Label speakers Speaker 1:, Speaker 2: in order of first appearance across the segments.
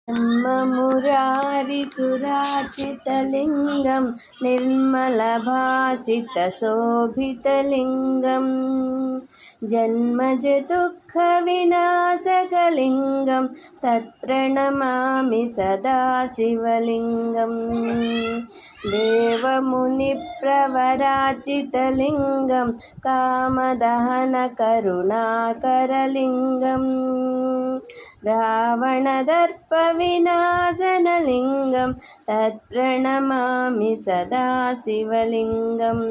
Speaker 1: ब्रह्ममुरारिसुरार्चितलिङ्गं निर्मलभासितशोभितलिङ्गं जन्मजदुःखविनाशकलिङ्गं तत्प्रणमामि सदा शिवलिङ्गम् देवमुनिप्रवरार्चितलिङ्गं कामदहनकरुणाकरलिङ्गम् रावणदर्पविनाशनलिङ्गं तत्प्रणमामि सदा शिवलिङ्गम्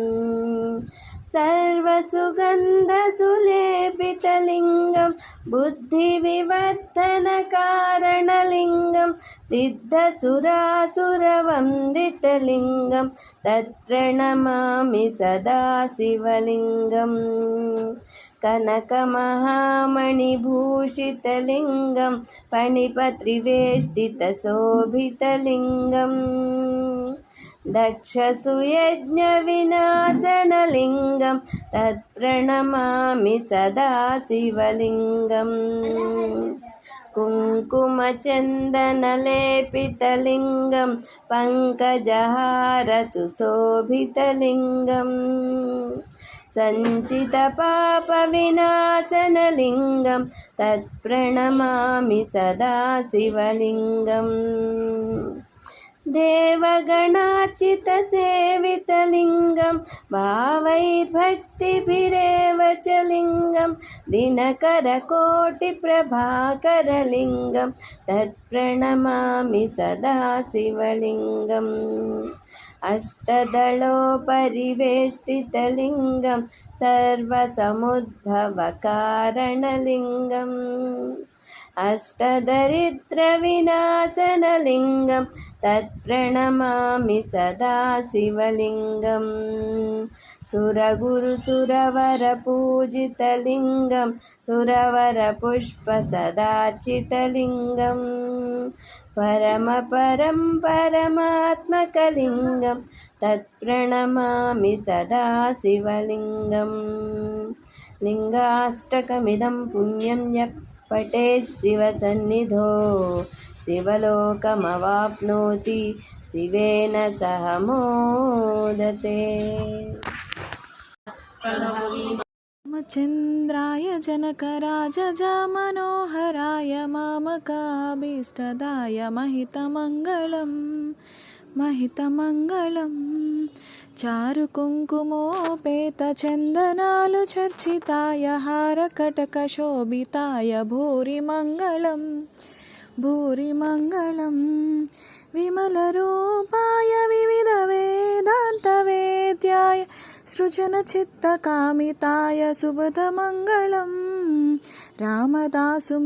Speaker 1: सर्वसुगन्धसुलेपितलिङ्गं बुद्धिविवर्धनकारणलिङ्गं सिद्धसुरासुरवन्दितलिङ्गं तत्प्रणमामि सदा शिवलिङ्गम् कनकमहामणिभूषितलिङ्गं फणिपत्रिवेष्टितशोभितलिङ्गं दक्षसुयज्ञविनाशनलिङ्गं तत्प्रणमामि सदा शिवलिङ्गम् कुङ्कुमचन्दनलेपितलिङ्गं पङ्कजहारसुशोभितलिङ्गम् सञ्चितपापविनाशनलिङ्गं तत्प्रणमामि सदा शिवलिङ्गम् देवगणार्चितसेवितलिङ्गं भावैर्भक्तिभिरेव च लिङ्गं दिनकरकोटिप्रभाकरलिङ्गं तत्प्रणमामि सदा शिवलिङ्गम् अष्टदलोपरिवेष्टितलिङ्गं सर्वसमुद्भवकारणलिङ्गम् अष्टदरिद्रविनाशनलिङ्गं तत्प्रणमामि सदा शिवलिङ्गम् सुरगुरुसुरवरपूजितलिङ्गं सुरवरपुष्पसदार्चितलिङ्गं परमपरं परमात्मकलिङ्गं तत्प्रणमामि सदा शिवलिङ्गम् लिङ्गाष्टकमिदं पुण्यं यः पठेत् शिवसन्निधौ शिवलोकमवाप्नोति शिवेन सह मोदते।
Speaker 2: रामचन्द्राय जनकराजमनोहराय मामकाभीष्टदाय महितमङ्गलम् चारुकुङ्कुमोपेतचन्दनालु चर्चिताय हारकटकशोभिताय भूरिमङ्गलम् विमलरूपाय विविधवेदान्तवेद्याय सृजनचित्तकामिताय सुबधमङ्गलं रामदासु